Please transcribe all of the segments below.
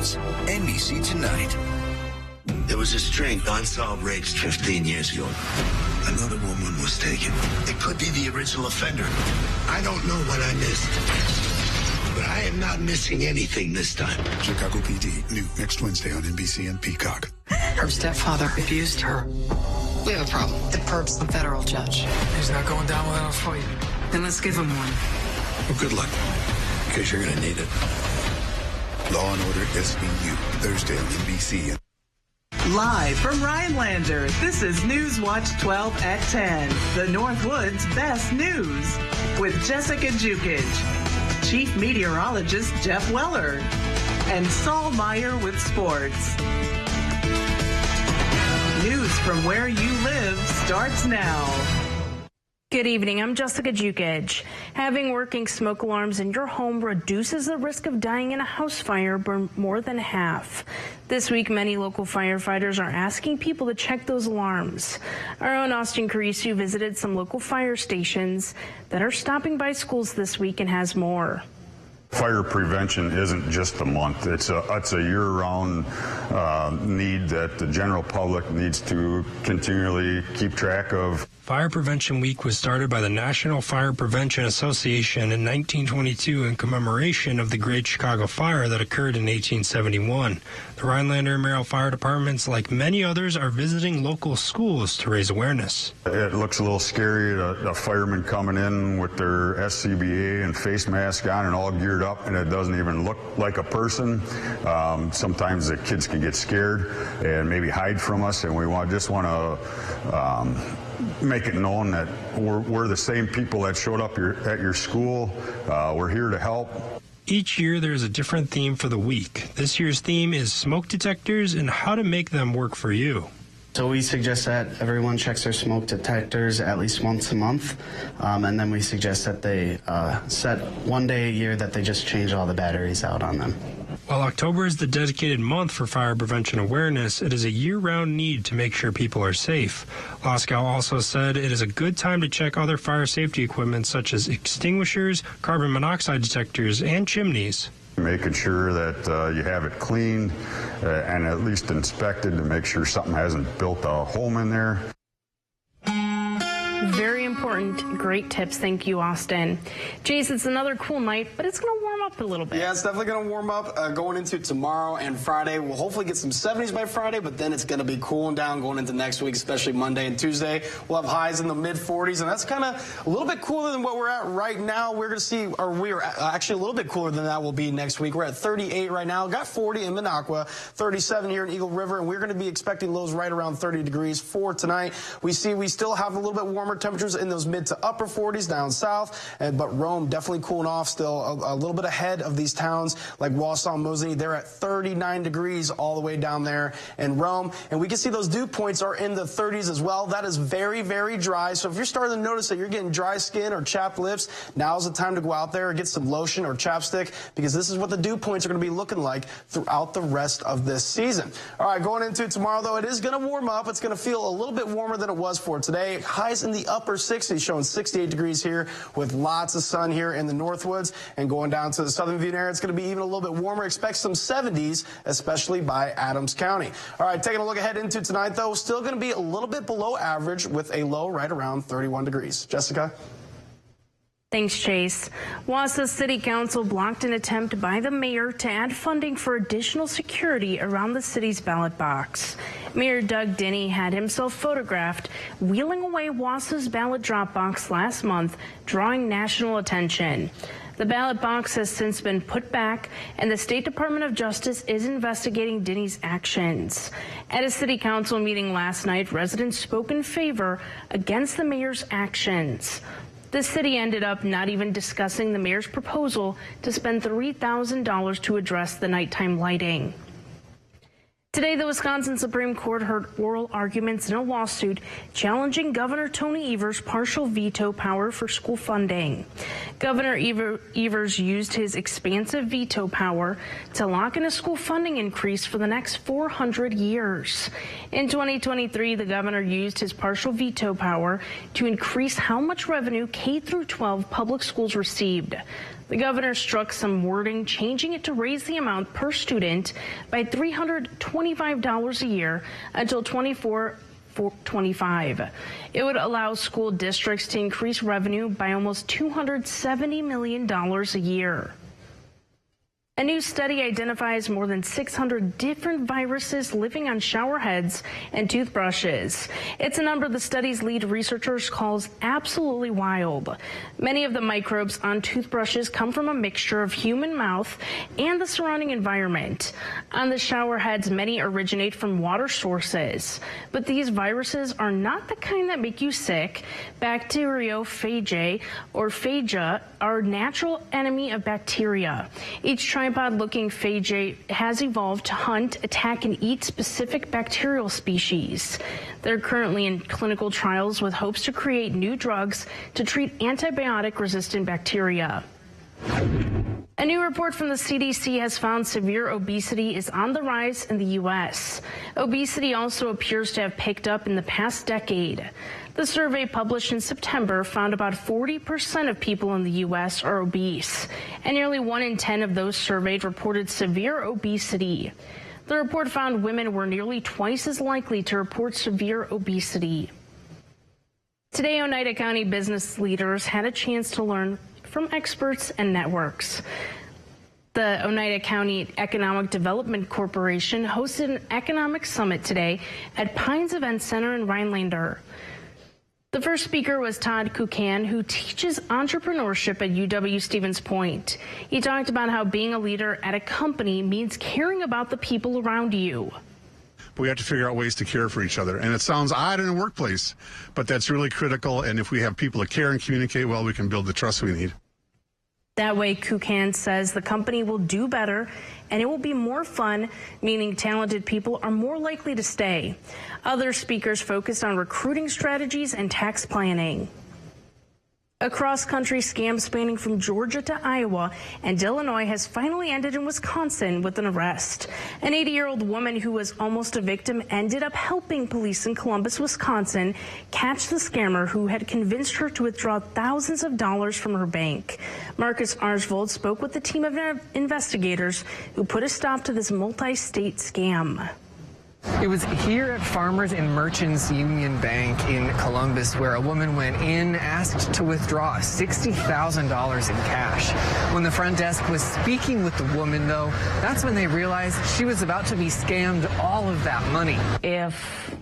News, NBC Tonight. There was a string of unsolved rapes 15 years ago. Another woman was taken. It could be the original offender. I don't know what I missed. But I am not missing anything this time. Chicago PD, new next Wednesday on NBC and Peacock. Her stepfather abused her. We have a problem. The perp's the federal judge. He's not going down without a fight. Then let's give him one. Well, good luck, because you're going to need it. Law and Order SVU, Thursday on NBC. Live from Rhinelander, this is News Watch 12 at 10, the Northwoods' best news, with Jessica Jukic, Chief Meteorologist Jeff Weller, and Saul Meyer with sports. News from where you live starts now. Good evening, I'm Jessica Jukic. Having working smoke alarms in your home reduces the risk of dying in a house fire by more than half. This week, many local firefighters are asking people to check those alarms. Our own Austin Carisu visited some local fire stations that are stopping by schools this week and has more. Fire prevention isn't just a month. It's a year-round need that the general public needs to continually keep track of. Fire Prevention Week was started by the National Fire Prevention Association in 1922 in commemoration of the Great Chicago Fire that occurred in 1871. The Rhinelander and Merrill Fire Departments, like many others, are visiting local schools to raise awareness. It looks a little scary, a fireman coming in with their SCBA and face mask on and all geared up, and it doesn't even look like a person. Sometimes the kids can get scared and maybe hide from us, and we just want to make it known that we're the same people that showed up at your school. We're here to help. Each year there's a different theme for the week. This year's theme is smoke detectors and how to make them work for you. So we suggest that everyone checks their smoke detectors at least once a month, and then we suggest that they set one day a year that they just change all the batteries out on them. While October is the dedicated month for fire prevention awareness, it is a year-round need to make sure people are safe. Laskow also said it is a good time to check other fire safety equipment such as extinguishers, carbon monoxide detectors, and chimneys. Making sure that you have it cleaned and at least inspected to make sure something hasn't built a home in there. Very important. Great tips. Thank you, Austin. Jace, it's another cool night, but it's going to warm up a little bit. Yeah, it's definitely going to warm up going into tomorrow and Friday. We'll hopefully get some 70s by Friday, but then it's going to be cooling down going into next week, especially Monday and Tuesday. We'll have highs in the mid-40s, and that's kind of a little bit cooler than what we're at right now. We're going to see, or we are actually a little bit cooler than that will be next week. We're at 38 right now. Got 40 in Minocqua, 37 here in Eagle River, and we're going to be expecting lows right around 30 degrees for tonight. We still have a little bit warmer temperatures in those mid to upper 40s down south, but Rome definitely cooling off still a little bit ahead of these towns like Wausau, Mosinee. They're at 39 degrees all the way down there in Rome, and we can see those dew points are in the 30s as well. That is very, very dry, so if you're starting to notice that you're getting dry skin or chapped lips, now's the time to go out there and get some lotion or chapstick, because this is what the dew points are going to be looking like throughout the rest of this season. All right, going into tomorrow, though, it is going to warm up. It's going to feel a little bit warmer than it was for today. Highs in the upper 60s, showing 68 degrees here with lots of sun here in the Northwoods, and going down to the Southern Butte area, it's going to be even a little bit warmer. Expect some 70s, especially by Adams County. All right, taking a look ahead into tonight, though, still going to be a little bit below average with a low right around 31 degrees. Jessica? Thanks, Chase. Wausau City Council blocked an attempt by the mayor to add funding for additional security around the city's ballot box. Mayor Doug Denny had himself photographed wheeling away Wausau's ballot drop box last month, drawing national attention. The ballot box has since been put back, and the State Department of Justice is investigating Denny's actions. At a city council meeting last night, residents spoke in favor against the mayor's actions. The city ended up not even discussing the mayor's proposal to spend $3,000 to address the nighttime lighting. Today, the Wisconsin Supreme Court heard oral arguments in a lawsuit challenging Governor Tony Evers' partial veto power for school funding. Governor Evers used his expansive veto power to lock in a school funding increase for the next 400 years. In 2023, the governor used his partial veto power to increase how much revenue K-12 public schools received. The governor struck some wording, changing it to raise the amount per student by $325 a year until 24-25. It would allow school districts to increase revenue by almost $270 million a year. A new study identifies more than 600 different viruses living on shower heads and toothbrushes. It's a number the study's lead researchers calls absolutely wild. Many of the microbes on toothbrushes come from a mixture of human mouth and the surrounding environment. On the shower heads, many originate from water sources. But these viruses are not the kind that make you sick. Bacteriophagy or phaga are a natural enemy of bacteria. Each tripod-looking phaga has evolved to hunt, attack, and eat specific bacterial species. They're currently in clinical trials with hopes to create new drugs to treat antibiotic-resistant bacteria. A new report from the CDC has found severe obesity is on the rise in the U.S. Obesity also appears to have picked up in the past decade. The survey published in September found about 40% of people in the U.S. are obese, and nearly 1 in 10 of those surveyed reported severe obesity. The report found women were nearly twice as likely to report severe obesity. Today, Oneida County business leaders had a chance to learn from experts and networks. The Oneida County Economic Development Corporation hosted an economic summit today at Pines Event Center in Rhinelander. The first speaker was Todd Kukan, who teaches entrepreneurship at UW-Stevens Point. He talked about how being a leader at a company means caring about the people around you. We have to figure out ways to care for each other. And it sounds odd in a workplace, but that's really critical. And if we have people that care and communicate well, we can build the trust we need. That way, Kukan says the company will do better and it will be more fun, meaning talented people are more likely to stay. Other speakers focused on recruiting strategies and tax planning. A cross-country scam spanning from Georgia to Iowa and Illinois has finally ended in Wisconsin with an arrest. An 80-year-old woman who was almost a victim ended up helping police in Columbus, Wisconsin, catch the scammer who had convinced her to withdraw thousands of dollars from her bank. Marcus Arsvold spoke with the team of investigators who put a stop to this multi-state scam. It was here at Farmers and Merchants Union Bank in Columbus where a woman went in, asked to withdraw $60,000 in cash. When the front desk was speaking with the woman, though, that's when they realized she was about to be scammed all of that money. If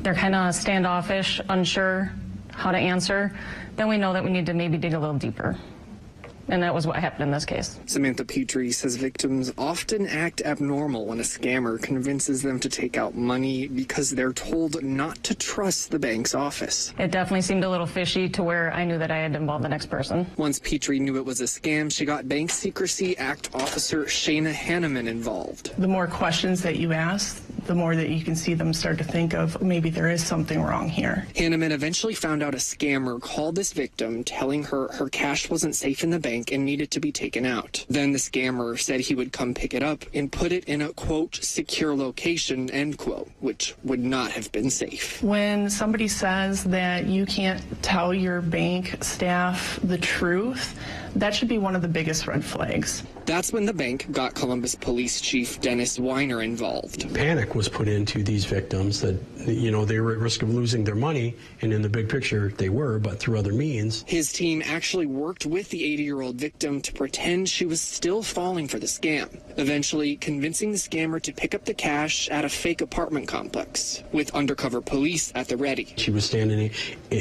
they're kind of standoffish, unsure how to answer, then we know that we need to maybe dig a little deeper. And that was what happened in this case. Samantha Petrie says victims often act abnormal when a scammer convinces them to take out money because they're told not to trust the bank's office. It definitely seemed a little fishy to where I knew that I had to involve the next person. Once Petrie knew it was a scam, she got Bank Secrecy Act officer Shayna Hanneman involved. The more questions that you ask, the more that you can see them start to think of maybe there is something wrong here. Hanneman eventually found out a scammer called this victim telling her her cash wasn't safe in the bank and needed to be taken out. Then the scammer said he would come pick it up and put it in a, quote, secure location, end quote, which would not have been safe. When somebody says that you can't tell your bank staff the truth, that should be one of the biggest red flags. That's when the bank got Columbus Police Chief Dennis Weiner involved. Panic was put into these victims that, you know, they were at risk of losing their money, and in the big picture they were, but through other means. His team actually worked with the 80-year-old victim to pretend she was still falling for the scam, eventually convincing the scammer to pick up the cash at a fake apartment complex, with undercover police at the ready. She was standing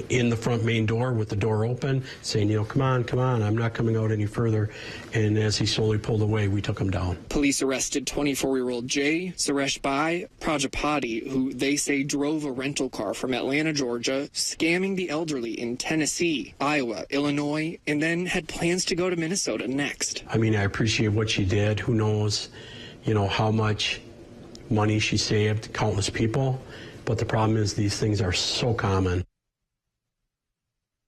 in the front main door with the door open, saying, you know, come on, I'm not coming out any further. And as he slowly pulled away, we took him down. Police arrested 24-year-old Jay Suresh Bai Prajapati, who they say drove a rental car from Atlanta, Georgia, scamming the elderly in Tennessee, Iowa, Illinois, and then had plans to go to Minnesota next. I mean, I appreciate what she did. Who knows, you know, how much money she saved countless people. But the problem is these things are so common.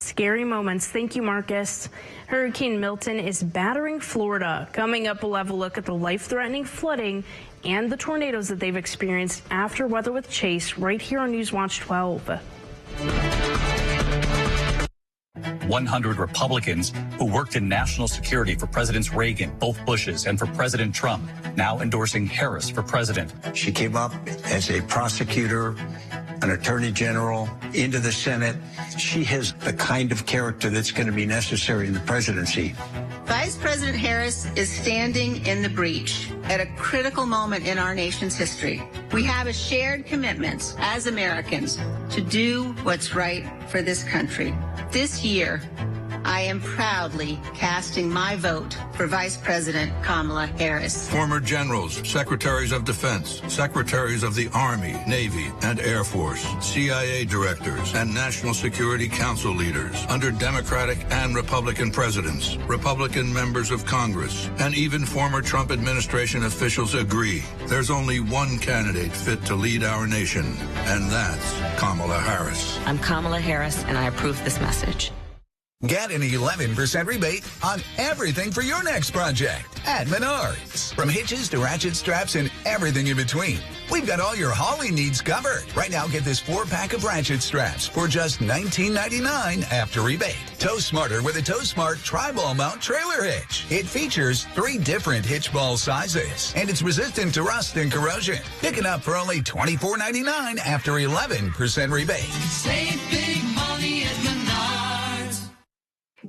Scary moments. Thank you, Marcus. Hurricane Milton is battering Florida. Coming up, we'll have a look at the life-threatening flooding and the tornadoes that they've experienced after Weather with Chase right here on Newswatch 12. 100 Republicans who worked in national security for Presidents Reagan, both Bushes, and for President Trump, now endorsing Harris for president. She came up as a prosecutor, an attorney general, into the Senate. She has the kind of character that's going to be necessary in the presidency. Vice President Harris is standing in the breach at a critical moment in our nation's history. We have a shared commitment as Americans to do what's right for this country. This year, I am proudly casting my vote for Vice President Kamala Harris. Former generals, secretaries of defense, secretaries of the Army, Navy, and Air Force, CIA directors, and National Security Council leaders under Democratic and Republican presidents, Republican members of Congress, and even former Trump administration officials agree there's only one candidate fit to lead our nation, and that's Kamala Harris. I'm Kamala Harris, and I approve this message. Get an 11% rebate on everything for your next project at Menards. From hitches to ratchet straps and everything in between, we've got all your hauling needs covered. Right now, get this 4-pack of ratchet straps for just $19.99 after rebate. Tow smarter with a Tow Smart tri-ball mount trailer hitch. It features 3 different hitch ball sizes, and it's resistant to rust and corrosion. Pick it up for only $24.99 after 11% rebate. Save big money at Menards.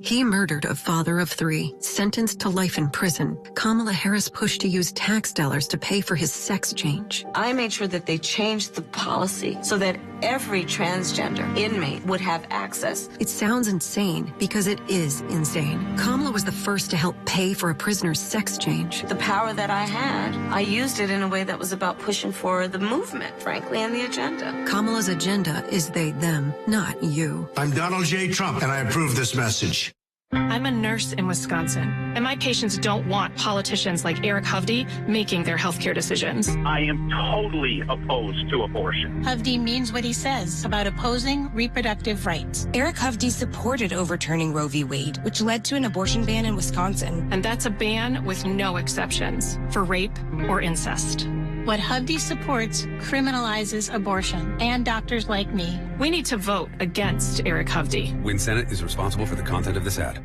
He murdered a father of 3, sentenced to life in prison. Kamala Harris pushed to use tax dollars to pay for his sex change. I made sure that they changed the policy so that every transgender inmate would have access. It sounds insane because it is insane. Kamala was the first to help pay for a prisoner's sex change. The power that I had, I used it in a way that was about pushing for the movement, frankly, and the agenda. Kamala's agenda is they, them, not you. I'm Donald J. Trump, and I approve this message. I'm a nurse in Wisconsin, and my patients don't want politicians like Eric Hovde making their healthcare decisions. I am totally opposed to abortion. Hovde means what he says about opposing reproductive rights. Eric Hovde supported overturning Roe v. Wade, which led to an abortion ban in Wisconsin. And that's a ban with no exceptions for rape or incest. What Hovde supports criminalizes abortion and doctors like me. We need to vote against Eric Hovde. Win Senate is responsible for the content of this ad.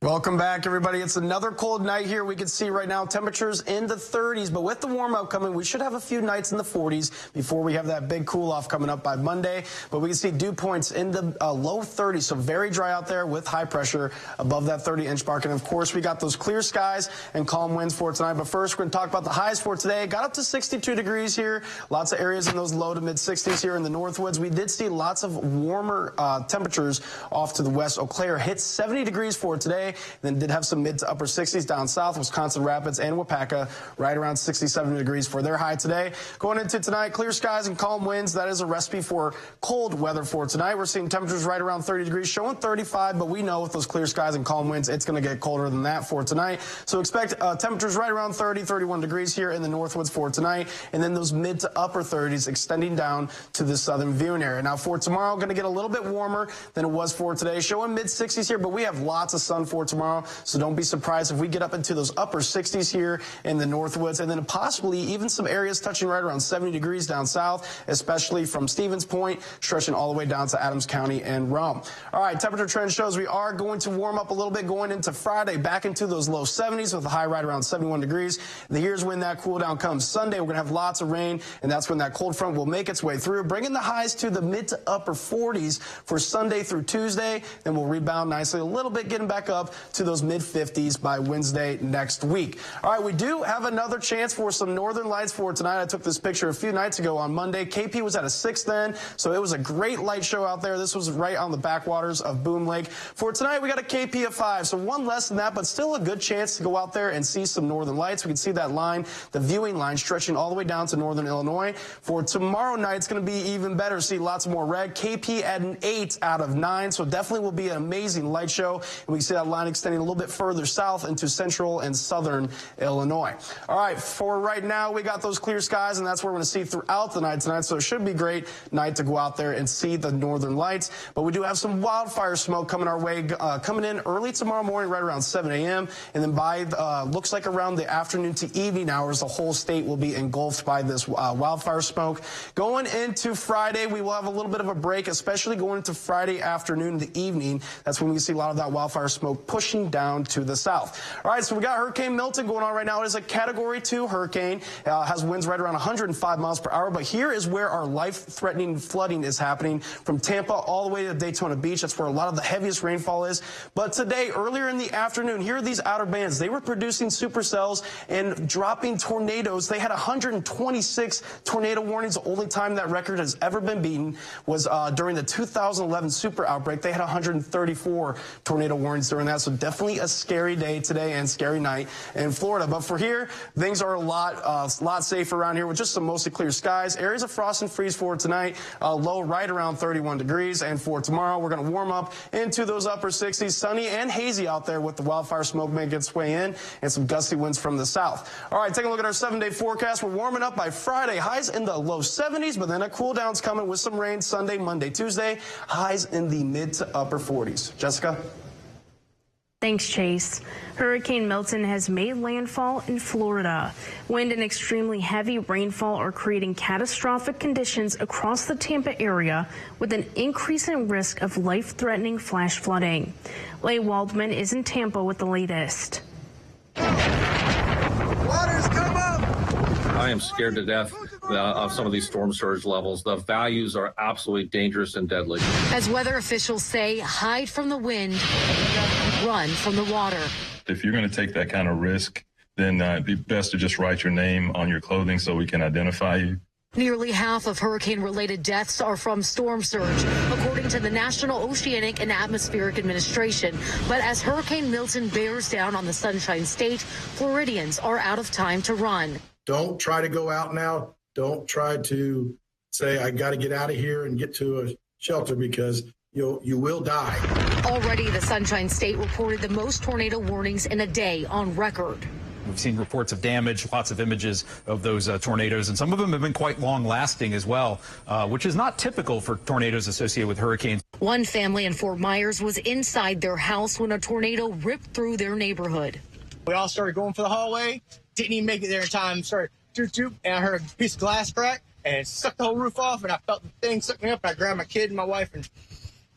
Welcome back, everybody. It's another cold night here. We can see right now temperatures in the 30s, but with the warm-up coming, we should have a few nights in the 40s before we have that big cool-off coming up by Monday. But we can see dew points in the low 30s, so very dry out there with high pressure above that 30-inch mark. And, of course, we got those clear skies and calm winds for tonight. But first, we're going to talk about the highs for today. Got up to 62 degrees here. Lots of areas in those low to mid-60s here in the Northwoods. We did see lots of warmer temperatures off to the west. Eau Claire hit 70 degrees for today. Then did have some mid to upper 60s down south. Wisconsin Rapids and Wapaka right around 67 degrees for their high today. Going into tonight, clear skies and calm winds. That is a recipe for cold weather for tonight. We're seeing temperatures right around 30 degrees, showing 35, but we know with those clear skies and calm winds, it's going to get colder than that for tonight. So expect temperatures right around 30, 31 degrees here in the Northwoods for tonight, and then those mid to upper 30s extending down to the southern viewing area. Now for tomorrow, going to get a little bit warmer than it was for today, showing mid 60s here, but we have lots of sun for tomorrow. So don't be surprised if we get up into those upper 60s here in the Northwoods, and then possibly even some areas touching right around 70 degrees down south, especially from Stevens Point, stretching all the way down to Adams County and Rome. All right, temperature trend shows we are going to warm up a little bit going into Friday, back into those low 70s with a high right around 71 degrees. And here's when that cool down comes. Sunday, we're going to have lots of rain, and that's when that cold front will make its way through, bringing the highs to the mid to upper 40s for Sunday through Tuesday. Then we'll rebound nicely a little bit, getting back up to those mid 50s by Wednesday next week. All right, we do have another chance for some northern lights for tonight. I took this picture a few nights ago on Monday. KP was at a 6 then, so it was a great light show out there. This was right on the backwaters of Boom Lake. For tonight, we got a KP of 5, so one less than that, but still a good chance to go out there and see some northern lights. We can see that line, the viewing line, stretching all the way down to northern Illinois. For tomorrow night, it's going to be even better. See lots more red. KP at an 8 out of 9, so definitely will be an amazing light show. And we can see that line extending a little bit further south into central and southern Illinois. All right, for right now, we got those clear skies, and that's what we're going to see throughout the night tonight, so it should be a great night to go out there and see the northern lights. But we do have some wildfire smoke coming our way, coming in early tomorrow morning, right around 7 a.m., and then by, looks like around the afternoon to evening hours, the whole state will be engulfed by this wildfire smoke. Going into Friday, we will have a little bit of a break, especially going into Friday afternoon, the evening. That's when we see a lot of that wildfire smoke pushing down to the south. All right, so we got Hurricane Milton going on right now. It is a Category 2 hurricane. Has winds right around 105 miles per hour. But here is where our life-threatening flooding is happening from Tampa all the way to Daytona Beach. That's where a lot of the heaviest rainfall is. But today, earlier in the afternoon, here are these outer bands. They were producing supercells and dropping tornadoes. They had 126 tornado warnings. The only time that record has ever been beaten was during the 2011 super outbreak. They had 134 tornado warnings during that. So definitely a scary day today and scary night in Florida. But for here, things are a lot safer around here with just some mostly clear skies. Areas of frost and freeze for tonight, low right around 31 degrees. And for tomorrow, we're going to warm up into those upper 60s. Sunny and hazy out there with the wildfire smoke making its way in and some gusty winds from the south. All right, taking a look at our 7-day forecast. We're warming up by Friday. Highs in the low 70s, but then a cool down's coming with some rain Sunday, Monday, Tuesday. Highs in the mid to upper 40s. Jessica? Thanks, Chase. Hurricane Milton has made landfall in Florida. Wind and extremely heavy rainfall are creating catastrophic conditions across the Tampa area with an increase in risk of life-threatening flash flooding. Leigh Waldman is in Tampa with the latest. Waters come up! I am scared to death of some of these storm surge levels. The values are absolutely dangerous and deadly. As weather officials say, hide from the wind, run from the water. If you're going to take that kind of risk, then it'd be best to just write your name on your clothing so we can identify you. Nearly half of hurricane-related deaths are from storm surge, according to the National Oceanic and Atmospheric Administration. But as Hurricane Milton bears down on the Sunshine State, Floridians are out of time to run. Don't try to go out now. Don't try to say, I got to get out of here and get to a shelter, because you will die. Already, the Sunshine State reported the most tornado warnings in a day on record. We've seen reports of damage, lots of images of those tornadoes, and some of them have been quite long-lasting as well, which is not typical for tornadoes associated with hurricanes. One family in Fort Myers was inside their house when a tornado ripped through their neighborhood. We all started going for the hallway, didn't even make it there in time, started toot, and I heard a piece of glass crack, and it sucked the whole roof off, and I felt the thing suck me up, and I grabbed my kid and my wife and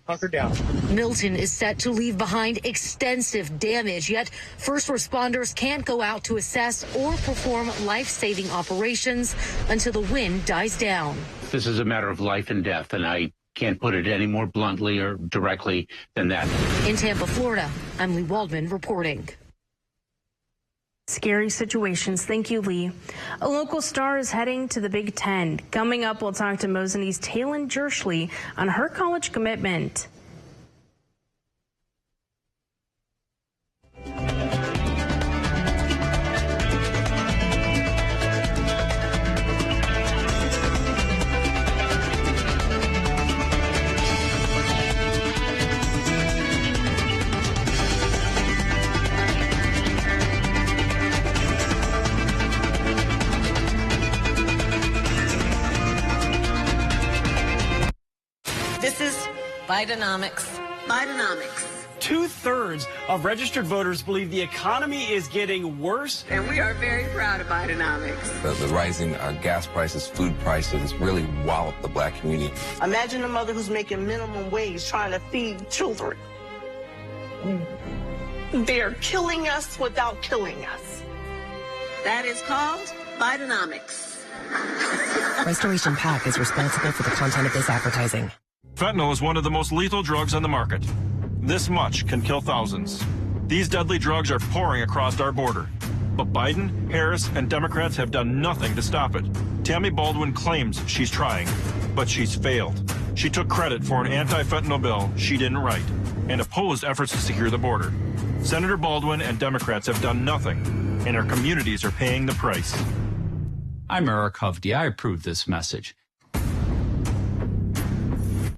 hunkered down. Milton is set to leave behind extensive damage, yet first responders can't go out to assess or perform life-saving operations until the wind dies down. This is a matter of life and death, and I can't put it any more bluntly or directly than that. In Tampa, Florida, I'm Leigh Waldman reporting. Scary situations. Thank you, Lee. A local star is heading to the Big Ten. Coming up, we'll talk to Mosiney's Taylon Jerschley on her college commitment. This is Bidenomics. Bidenomics. 2/3 of registered voters believe the economy is getting worse. And we are very proud of Bidenomics. The rising gas prices, food prices, has really walloped the black community. Imagine a mother who's making minimum wage trying to feed children. They're killing us without killing us. That is called Bidenomics. Restoration PAC is responsible for the content of this advertising. Fentanyl is one of the most lethal drugs on the market. This much can kill thousands. These deadly drugs are pouring across our border. But Biden, Harris, and Democrats have done nothing to stop it. Tammy Baldwin claims she's trying, but she's failed. She took credit for an anti-fentanyl bill she didn't write and opposed efforts to secure the border. Senator Baldwin and Democrats have done nothing, and our communities are paying the price. I'm Eric Hovde. I approve this message.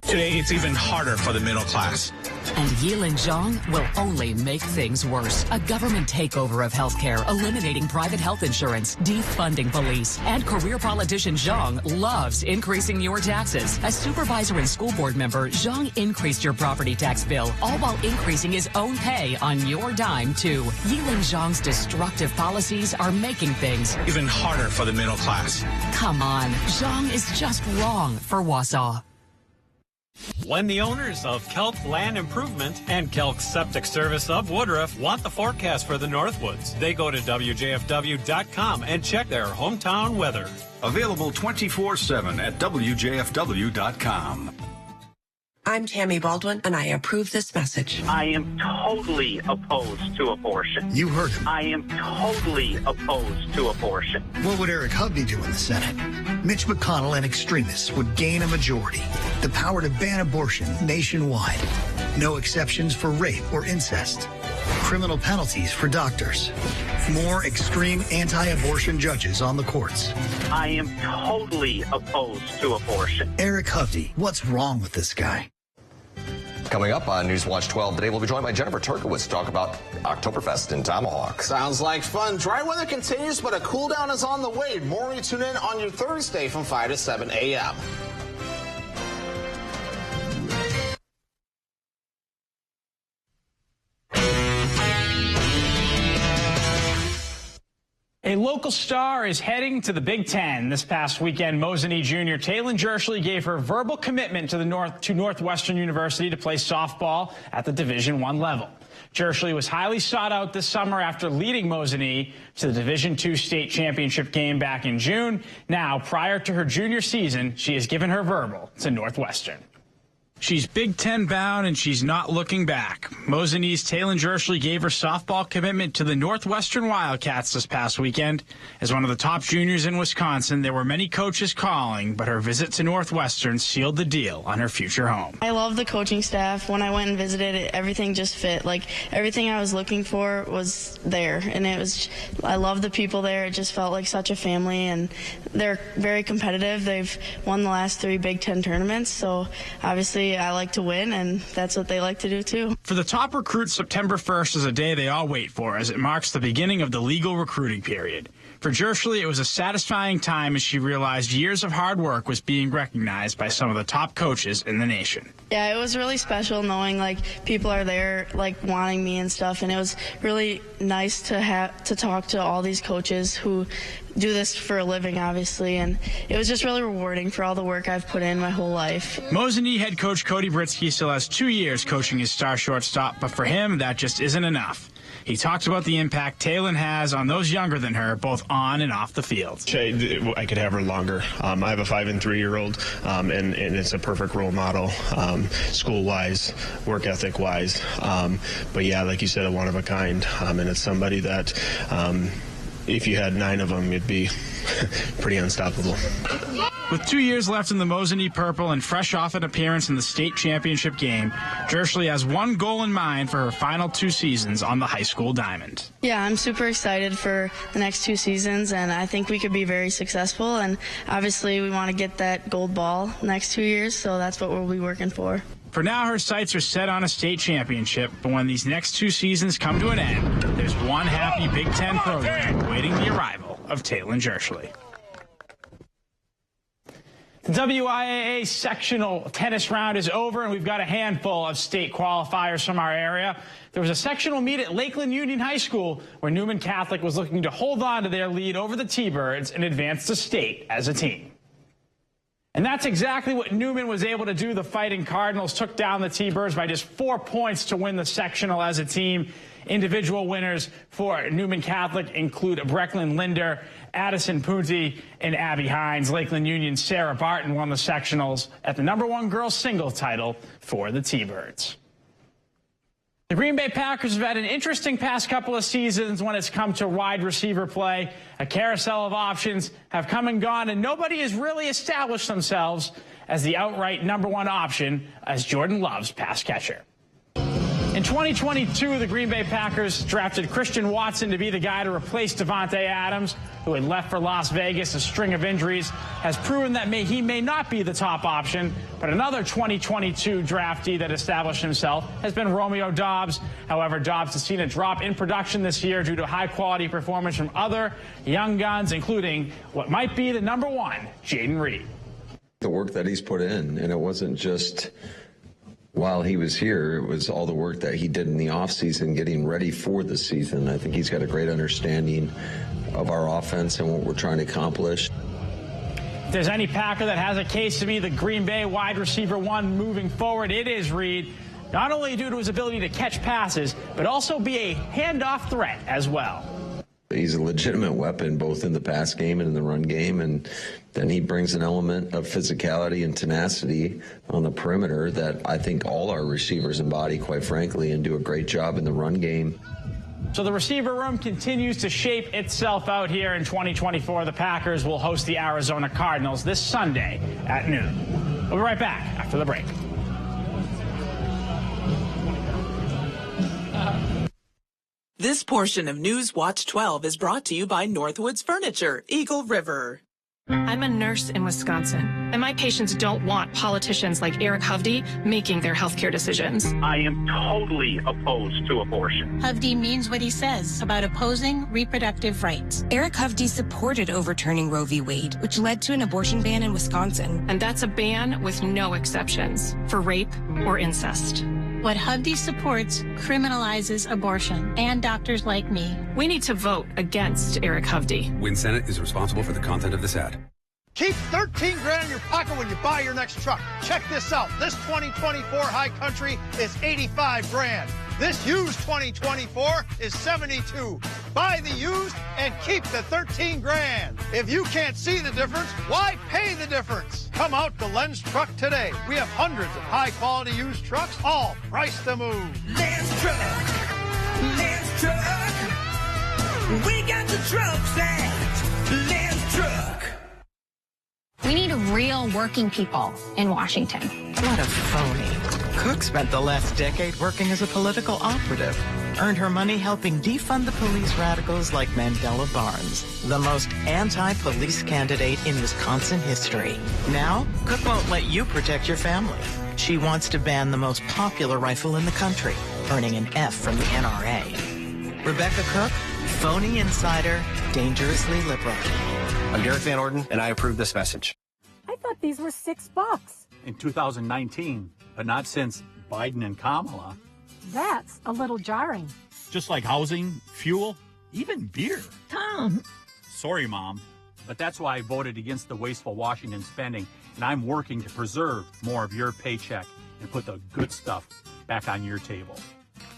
Today, it's even harder for the middle class. And Yilin Zhang will only make things worse. A government takeover of healthcare, eliminating private health insurance, defunding police. And career politician Zhang loves increasing your taxes. As supervisor and school board member, Zhang increased your property tax bill, all while increasing his own pay on your dime, too. Yilin Zhang's destructive policies are making things even harder for the middle class. Come on, Zhang is just wrong for Wausau. When the owners of Kelk Land Improvement and Kelk Septic Service of Woodruff want the forecast for the Northwoods, they go to WJFW.com and check their hometown weather. Available 24/7 at WJFW.com. I'm Tammy Baldwin, and I approve this message. I am totally opposed to abortion. You heard him. I am totally opposed to abortion. What would Eric Hovde do in the Senate? Mitch McConnell and extremists would gain a majority. The power to ban abortion nationwide. No exceptions for rape or incest. Criminal penalties for doctors. More extreme anti-abortion judges on the courts. I am totally opposed to abortion. Eric Hovde, what's wrong with this guy? Coming up on Newswatch 12 today, we'll be joined by Jennifer Turkowitz to talk about Oktoberfest in Tomahawk. Sounds like fun. Dry weather continues, but a cool down is on the way. More when you tune in on your Thursday from 5 to 7 a.m. A local star is heading to the Big Ten. This past weekend, Mosinee junior Taylon Jerschley gave her verbal commitment to Northwestern University to play softball at the Division I level. Jerschley was highly sought out this summer after leading Mosinee to the Division II state championship game back in June. Now, prior to her junior season, she has given her verbal to Northwestern. She's Big Ten bound, and she's not looking back. Mosinee's Taylon Jerschley gave her softball commitment to the Northwestern Wildcats this past weekend. As one of the top juniors in Wisconsin, there were many coaches calling, but her visit to Northwestern sealed the deal on her future home. I love the coaching staff. When I went and visited it, everything just fit. Like, everything I was looking for was there, and I love the people there. It just felt like such a family, and they're very competitive. They've won the last 3 Big Ten tournaments, so obviously I like to win, and that's what they like to do too. For the top recruits, September 1st is a day they all wait for, as it marks the beginning of the legal recruiting period. For Jerschley, it was a satisfying time as she realized years of hard work was being recognized by some of the top coaches in the nation. Yeah, it was really special knowing like people are there like wanting me and stuff, and it was really nice to talk to all these coaches who do this for a living, obviously, and it was just really rewarding for all the work I've put in my whole life. Mosinee head coach Cody Britsky still has 2 years coaching his star shortstop, but for him, that just isn't enough. He talks about the impact Taylon has on those younger than her, both on and off the field. I could have her longer. I have a 5 and 3-year-old, and it's a perfect role model, school-wise, work ethic-wise. But yeah, like you said, a one of a kind, and it's somebody that if you had 9 of them, it'd be pretty unstoppable. With 2 years left in the Mosinee Purple and fresh off an appearance in the state championship game, Jerschley has one goal in mind for her final 2 seasons on the high school diamond. Yeah, I'm super excited for the next 2 seasons, and I think we could be very successful, and obviously we want to get that gold ball next 2 years, so that's what we'll be working for. For now, her sights are set on a state championship, but when these next 2 seasons come to an end, there's one happy Big Ten program awaiting the arrival of Taylon Jerschley. The WIAA sectional tennis round is over, and we've got a handful of state qualifiers from our area. There was a sectional meet at Lakeland Union High School where Newman Catholic was looking to hold on to their lead over the T-Birds and advance to state as a team. And that's exactly what Newman was able to do. The Fighting Cardinals took down the T-Birds by just 4 points to win the sectional as a team. Individual winners for Newman Catholic include Brecklin Linder, Addison Punti, and Abby Hines. Lakeland Union's Sarah Barton won the sectionals at the #1 girls single title for the T-Birds. The Green Bay Packers have had an interesting past couple of seasons when it's come to wide receiver play. A carousel of options have come and gone, and nobody has really established themselves as the outright #1 option as Jordan Love's pass catcher. In 2022, the Green Bay Packers drafted Christian Watson to be the guy to replace Davante Adams, who had left for Las Vegas. A string of injuries has proven that he may not be the top option. But another 2022 draftee that established himself has been Romeo Doubs. However, Doubs has seen a drop in production this year due to high-quality performance from other young guns, including what might be the #1, Jaden Reed. The work that he's put in, and it wasn't just while he was here, it was all the work that he did in the offseason getting ready for the season. I think he's got a great understanding of our offense and what we're trying to accomplish. If there's any Packer that has a case to be the Green Bay wide receiver 1 moving forward, it is Reed, not only due to his ability to catch passes, but also be a handoff threat as well. He's a legitimate weapon both in the pass game and in the run game, and then he brings an element of physicality and tenacity on the perimeter that I think all our receivers embody, quite frankly, and do a great job in the run game. So the receiver room continues to shape itself out here in 2024. The Packers will host the Arizona Cardinals this Sunday at noon. We'll be right back after the break. This portion of News Watch 12 is brought to you by Northwoods Furniture, Eagle River. I'm a nurse in Wisconsin, and my patients don't want politicians like Eric Hovde making their healthcare decisions. I am totally opposed to abortion. Hovde means what he says about opposing reproductive rights. Eric Hovde supported overturning Roe v. Wade, which led to an abortion ban in Wisconsin. And that's a ban with no exceptions for rape or incest. What Hovde supports criminalizes abortion and doctors like me. We need to vote against Eric Hovde. Win Senate is responsible for the content of this ad. Keep 13 grand in your pocket when you buy your next truck. Check this out. This 2024 High Country is 85 grand. This used 2024 is 72. Buy the used and keep the 13 grand. If you can't see the difference, why pay the difference? Come out to Len's Truck today. We have hundreds of high-quality used trucks, all priced to move. Len's Truck. Len's Truck. We got the trucks at Len's Truck. We need real working people in Washington. What a phony. Cook spent the last decade working as a political operative. Earned her money helping defund the police radicals like Mandela Barnes, the most anti-police candidate in Wisconsin history. Now, Cook won't let you protect your family. She wants to ban the most popular rifle in the country, earning an F from the NRA. Rebecca Cook, phony insider, dangerously liberal. I'm Derek Van Orden, and I approve this message. I thought these were $6. In 2019, but not since Biden and Kamala. That's a little jarring. Just like housing, fuel, even beer. Tom. Sorry, Mom, but that's why I voted against the wasteful Washington spending, and I'm working to preserve more of your paycheck and put the good stuff back on your table.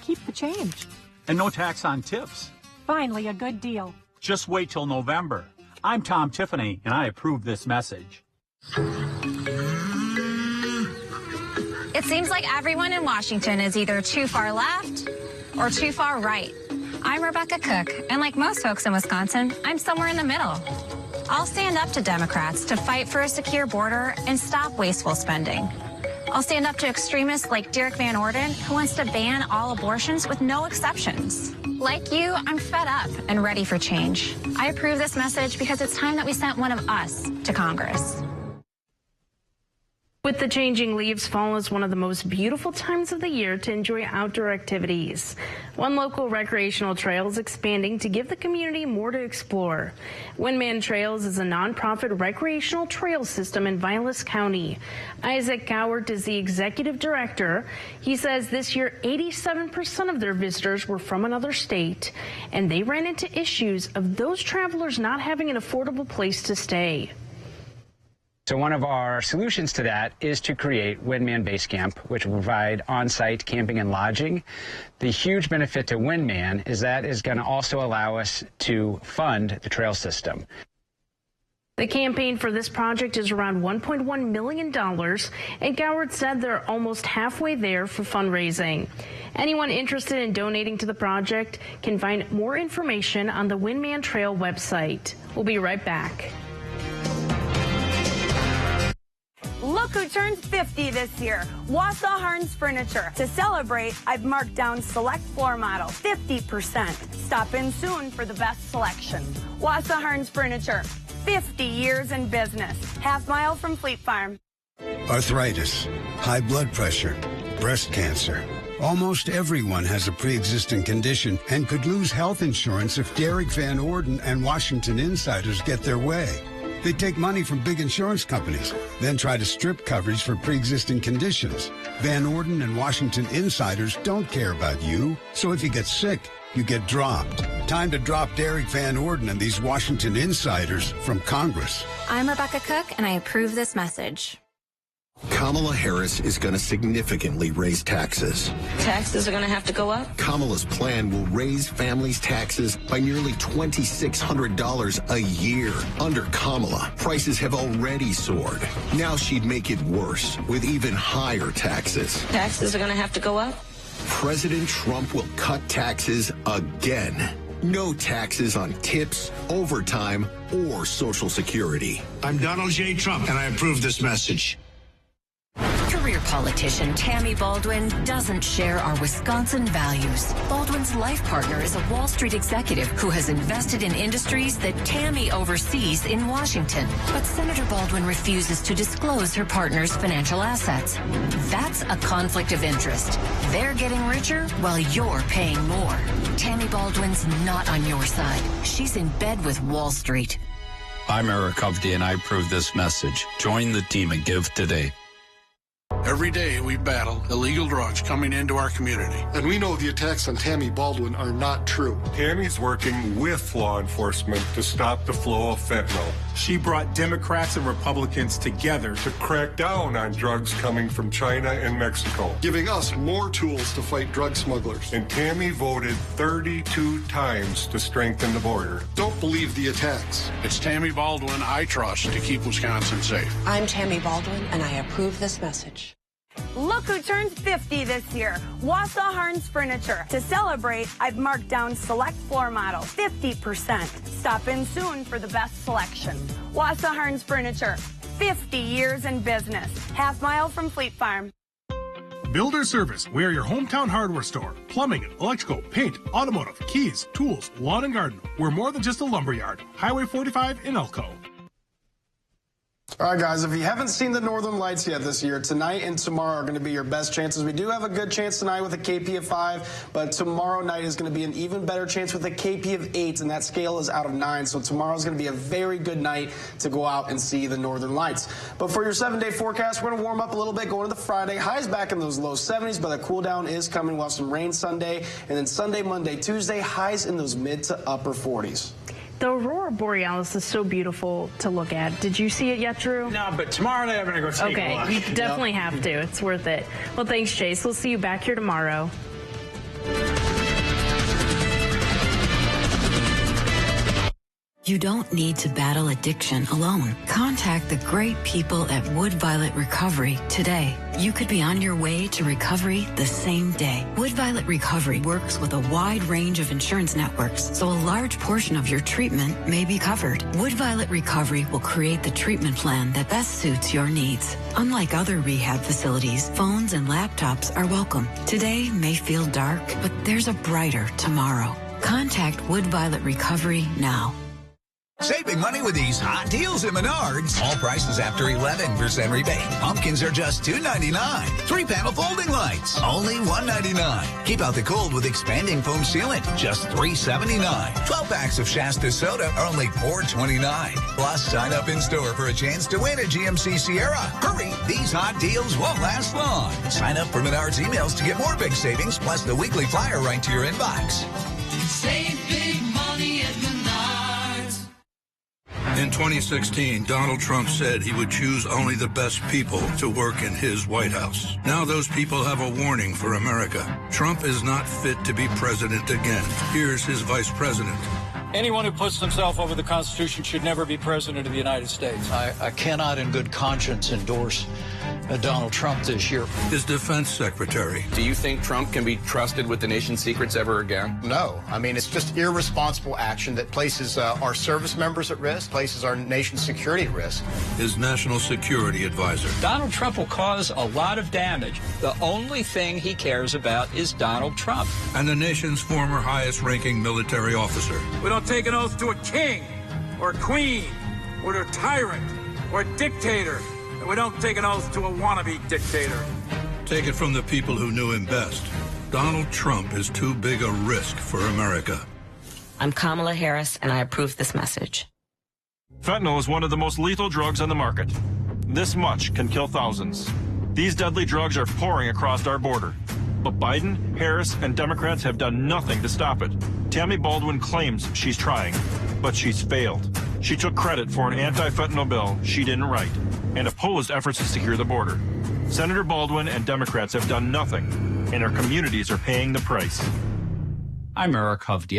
Keep the change. And no tax on tips. Finally, a good deal. Just wait till November. I'm Tom Tiffany, and I approve this message. It seems like everyone in Washington is either too far left or too far right. I'm Rebecca Cook, and like most folks in Wisconsin, I'm somewhere in the middle. I'll stand up to Democrats to fight for a secure border and stop wasteful spending. I'll stand up to extremists like Derek Van Orden, who wants to ban all abortions with no exceptions. Like you, I'm fed up and ready for change. I approve this message because it's time that we sent one of us to Congress. With the changing leaves, fall is one of the most beautiful times of the year to enjoy outdoor activities. One local recreational trail is expanding to give the community more to explore. Windman Trails is a nonprofit recreational trail system in Vilas County. Isaac Gowert is the executive director. He says this year 87% of their visitors were from another state, and they ran into issues of those travelers not having an affordable place to stay. So one of our solutions to that is to create Windman Base Camp, which will provide on-site camping and lodging. The huge benefit to Windman is that is going to also allow us to fund the trail system. The campaign for this project is around $1.1 million, and Goward said they're almost halfway there for fundraising. Anyone interested in donating to the project can find more information on the Windman Trail website. We'll be right back. Look Look who turns 50 this year. Wausau Harns Furniture. To celebrate, I've marked down select floor models 50%. Stop in soon for the best selection. Wausau Harns Furniture. 50 years in business. Half mile from Fleet Farm. Arthritis, high blood pressure, breast cancer. Almost everyone has a pre-existing condition and could lose health insurance if Derek Van Orden and Washington insiders get their way. They take money from big insurance companies, then try to strip coverage for pre-existing conditions. Van Orden and Washington insiders don't care about you, so if you get sick, you get dropped. Time to drop Derek Van Orden and these Washington insiders from Congress. I'm Rebecca Cook, and I approve this message. Kamala Harris is going to significantly raise taxes. Taxes are going to have to go up? Kamala's plan will raise families' taxes by nearly $2,600 a year. Under Kamala, prices have already soared. Now she'd make it worse with even higher taxes. Taxes are going to have to go up? President Trump will cut taxes again. No taxes on tips, overtime, or Social Security. I'm Donald J. Trump, and I approve this message. Career politician Tammy Baldwin doesn't share our Wisconsin values. Baldwin's life partner is a Wall Street executive who has invested in industries that Tammy oversees in Washington. But Senator Baldwin refuses to disclose her partner's financial assets. That's a conflict of interest. They're getting richer while you're paying more. Tammy Baldwin's not on your side. She's in bed with Wall Street. I'm Eric Hovde, and I approve this message. Join the team and give today. Every day we battle illegal drugs coming into our community. And we know the attacks on Tammy Baldwin are not true. Tammy's working with law enforcement to stop the flow of fentanyl. She brought Democrats and Republicans together to crack down on drugs coming from China and Mexico, giving us more tools to fight drug smugglers. And Tammy voted 32 times to strengthen the border. Don't believe the attacks. It's Tammy Baldwin I trust to keep Wisconsin safe. I'm Tammy Baldwin, and I approve this message. Look who turns 50 this year. Wausau Harns Furniture. To celebrate, I've marked down select floor models 50%. Stop in soon for the best selection. Wausau Harns Furniture. 50 years in business. Half mile from Fleet Farm. Builder Service. We are your hometown hardware store. Plumbing, electrical, paint, automotive, keys, tools, lawn and garden. We're more than just a lumberyard. Highway 45 in Elko. All right, guys, if you haven't seen the Northern Lights yet this year, tonight and tomorrow are going to be your best chances. We do have a good chance tonight with a KP of 5, but tomorrow night is going to be an even better chance with a KP of 8, and that scale is out of 9. So tomorrow's going to be a very good night to go out and see the Northern Lights. But for your 7-day forecast, we're going to warm up a little bit going into the Friday. Highs back in those low 70s, but a cool down is coming. We'll have some rain Sunday, and then Sunday, Monday, Tuesday, highs in those mid to upper 40s. The Aurora Borealis is so beautiful to look at. Did you see it yet, Drew? No, but tomorrow night I'm going to go take a look. Okay, you definitely have to. It's worth it. Well, thanks, Chase. We'll see you back here tomorrow. You don't need to battle addiction alone. Contact the great people at Wood Violet Recovery today. You could be on your way to recovery the same day. Wood Violet Recovery works with a wide range of insurance networks, so a large portion of your treatment may be covered. Wood Violet Recovery will create the treatment plan that best suits your needs. Unlike other rehab facilities, phones and laptops are welcome. Today may feel dark, but there's a brighter tomorrow. Contact Wood Violet Recovery now. Saving money with these hot deals at Menards. All prices after 11% rebate. Pumpkins are just $2.99. 3-panel folding lights, only $1.99. Keep out the cold with expanding foam sealant, just $3.79. 12 packs of Shasta soda are only $4.29. Plus, sign up in store for a chance to win a GMC Sierra. Hurry, these hot deals won't last long. Sign up for Menards emails to get more big savings, plus the weekly flyer right to your inbox. Save big money at Menards. In 2016, Donald Trump said he would choose only the best people to work in his White House. Now those people have a warning for America. Trump is not fit to be president again. Here's his vice president. Anyone who puts himself over the Constitution should never be president of the United States. I cannot in good conscience endorse Donald Trump this year. His defense secretary. Do you think Trump can be trusted with the nation's secrets ever again? No. I mean, it's just irresponsible action that places our service members at risk, places our nation's security at risk. His national security advisor. Donald Trump will cause a lot of damage. The only thing he cares about is Donald Trump. And the nation's former highest-ranking military officer. We don't take an oath to a king or a queen or to a tyrant or a dictator. And we don't take an oath to a wannabe dictator. Take it from the people who knew him best. Donald Trump is too big a risk for America. I'm Kamala Harris, and I approve this message. Fentanyl is one of the most lethal drugs on the market. This much can kill thousands. These deadly drugs are pouring across our border. But Biden, Harris, and Democrats have done nothing to stop it. Tammy Baldwin claims she's trying, but she's failed. She took credit for an anti-fentanyl bill she didn't write and opposed efforts to secure the border. Senator Baldwin and Democrats have done nothing, and our communities are paying the price. I'm Eric Hovde.